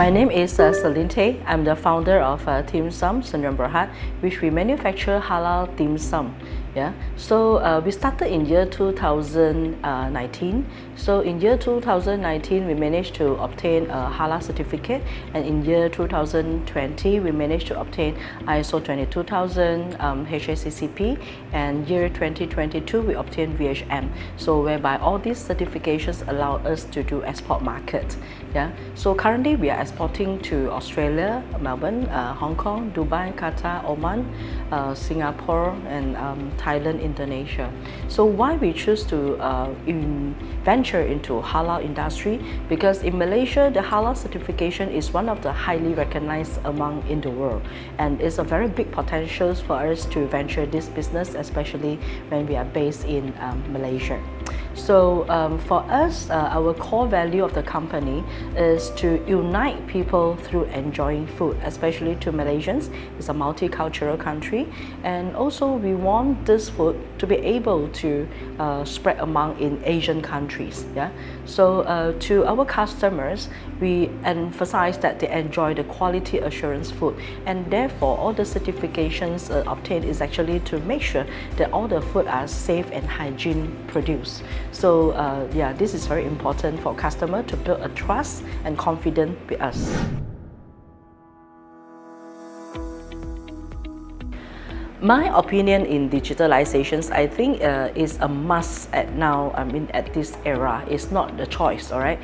My name is Selinte. I'm the founder of TeamSome, Sdn Bhd, which we manufacture halal TeamSome. Yeah, so we started in year 2019. So in year 2019, we managed to obtain a halal certificate, and in year 2020, we managed to obtain ISO 22000, HACCP, and year 2022, we obtained VHM. So whereby all these certifications allow us to do export market. Yeah, so currently we are exporting to Australia, Melbourne, Hong Kong, Dubai, Qatar, Oman, Singapore, and Thailand, Indonesia. So why we choose to venture into halal industry? Because in Malaysia, the halal certification is one of the highly recognized among in the world, and it's a very big potential for us to venture this business, especially when we are based in Malaysia. So for us, our core value of the company is to unite people through enjoying food, especially to Malaysians. It's a multicultural country, and also we want this food to be able to spread among in Asian countries. Yeah. So to our customers, we emphasize that they enjoy the quality assurance food, and therefore all the certifications obtained is actually to make sure that all the food are safe and hygiene produced. So yeah, this is very important for customer to build a trust and confidence with us. My opinion in digitalizations, I think is a must at now. I mean, at this era, it's not the choice, all right?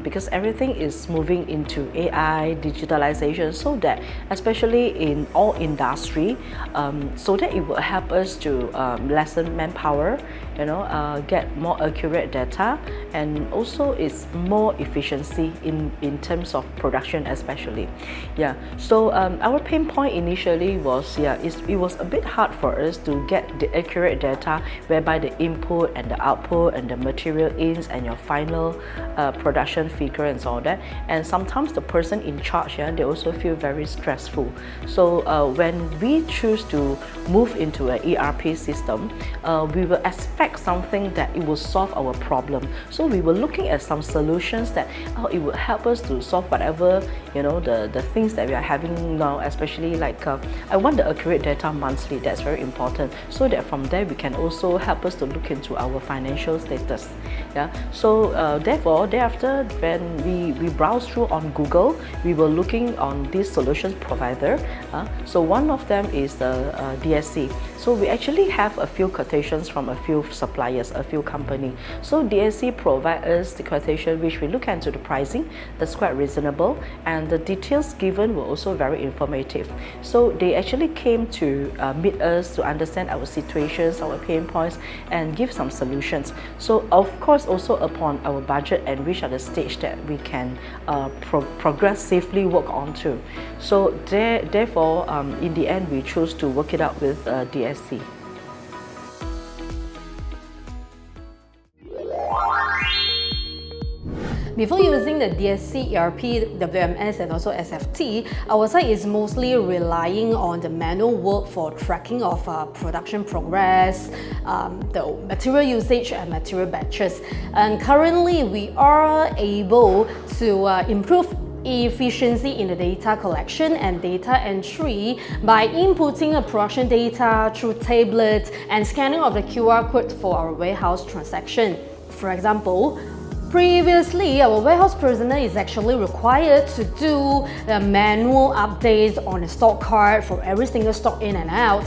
Because everything is moving into AI, digitalization, so that, especially in all industry, so that it will help us to lessen manpower, get more accurate data, and also it's more efficiency in terms of production, especially. Yeah. So our pain point initially was it was a bit hard for us to get the accurate data, whereby the input and the output and the material ins and your final production figure and so on that. And sometimes the person in charge, they also feel very stressful. So when we choose to move into an ERP system, we will expect something that it will solve our problem. So we were looking at some solutions that it would help us to solve whatever the things that we are having now, especially like I want the accurate data monthly. That's very important, so that from there we can also help us to look into our financial status. Yeah. So therefore, thereafter, when we browse through on Google, we were looking on this solutions provider. So one of them is the DSC. So we actually have a few quotations from a few suppliers, a few companies. So DSC provide us the quotation, which we look into the pricing. That's quite reasonable, and the details given were also very informative. So they actually came to meet us to understand our situations, our pain points, and give some solutions. So of course, also upon our budget and which are the stage that we can progressively work on to. So therefore, in the end, we chose to work it out with DSC. Before using the DSC, ERP, WMS, and also SFT, our site is mostly relying on the manual work for tracking of production progress, the material usage and material batches. And currently, we are able to improve efficiency in the data collection and data entry by inputting the production data through tablets and scanning of the QR code for our warehouse transaction. For example, previously, our warehouse personnel is actually required to do the manual updates on the stock card for every single stock in and out.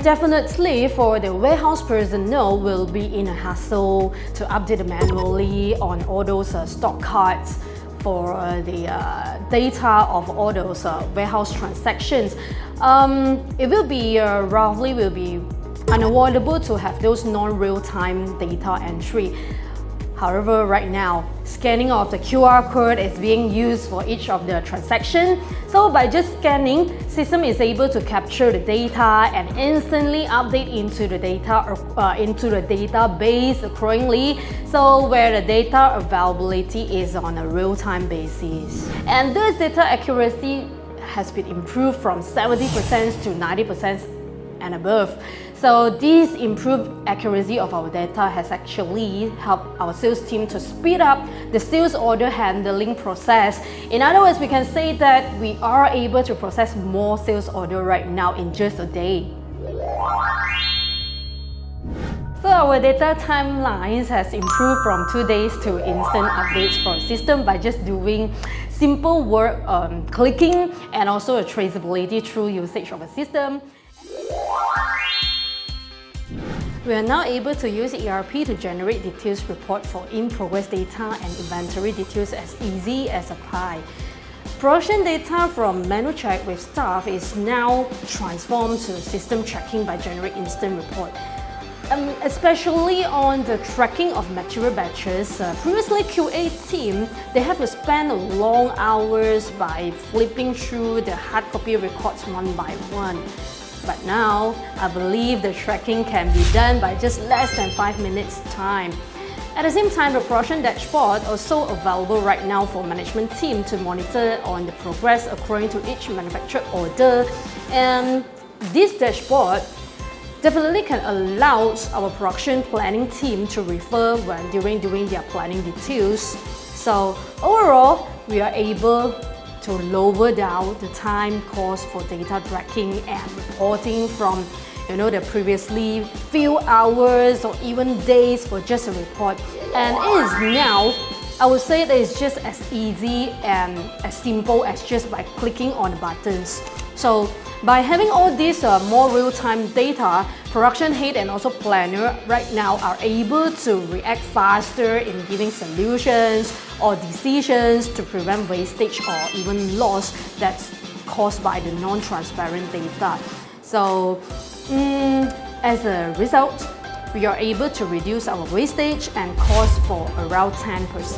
Definitely for the warehouse personnel will be in a hassle to update manually on all those stock cards for the data of all those warehouse transactions. It will be unavoidable to have those non-real-time data entry. However, right now, scanning of the QR code is being used for each of the transactions. So by just scanning, system is able to capture the data and instantly update into the database accordingly. So where the data availability is on a real-time basis. And this data accuracy has been improved from 70% to 90% and above. So this improved accuracy of our data has actually helped our sales team to speed up the sales order handling process. In other words, we can say that we are able to process more sales order right now in just a day. So our data timelines has improved from 2 days to instant updates from system by just doing simple work, clicking, and also a traceability through usage of a system. We are now able to use ERP to generate details report for in-progress data and inventory details as easy as a pie. Production data from manual check with staff is now transformed to system tracking by generating instant report. Especially on the tracking of material batches, previously QA team, they have to spend long hours by flipping through the hard copy records one by one. But now, I believe the tracking can be done by just less than 5 minutes time. At the same time, the production dashboard also available right now for management team to monitor on the progress according to each manufactured order. And this dashboard definitely can allow our production planning team to refer when during doing their planning details. So overall, we are able to lower down the time cost for data tracking and reporting from the previously few hours or even days for just a report. And it is now, I would say that it's just as easy and as simple as just by clicking on the buttons. So by having all this more real-time data, production head and also planner right now are able to react faster in giving solutions or decisions to prevent wastage or even loss that's caused by the non-transparent data. So as a result, we are able to reduce our wastage and cost for around 10%.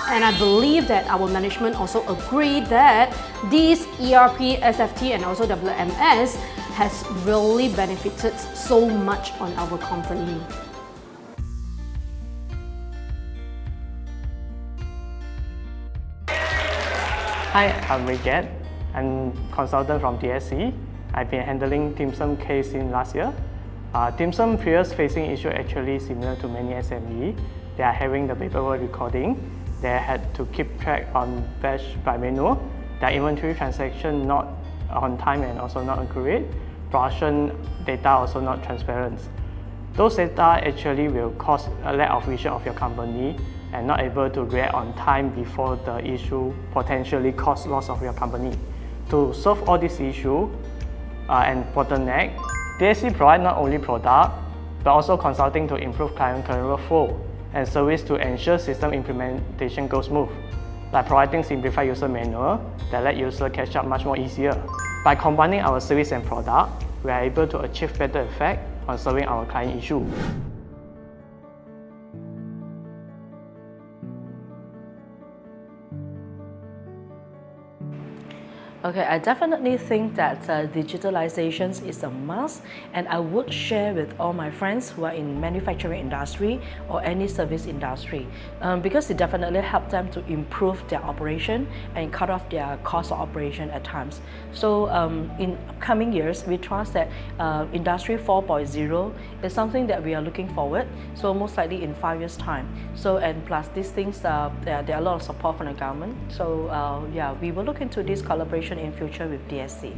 And I believe that our management also agree that this ERP, SFT and also WMS has really benefited so much on our company. Hi, I'm Riget. I'm consultant from DSC. I've been handling TeamSome case since last year. TeamSome previous facing issue actually similar to many SME. They are having the paperwork recording. They had to keep track on batch by manual. Their inventory transaction not on time and also not accurate. Production data also not transparent. Those data actually will cause a lack of vision of your company and not able to react on time before the issue potentially cause loss of your company. To solve all these issues and bottleneck, DSC provide not only product, but also consulting to improve client current flow and service to ensure system implementation goes smooth, like providing simplified user manual that let users catch up much more easier. By combining our service and product, we are able to achieve better effect on solving our client issue. Okay, I definitely think that digitalization is a must, and I would share with all my friends who are in manufacturing industry or any service industry because it definitely helps them to improve their operation and cut off their cost of operation at times. So in coming years, we trust that Industry 4.0 is something that we are looking forward. So most likely in 5 years' time. So and plus these things, there are a lot of support from the government. So yeah, we will look into this collaboration in future with DSC.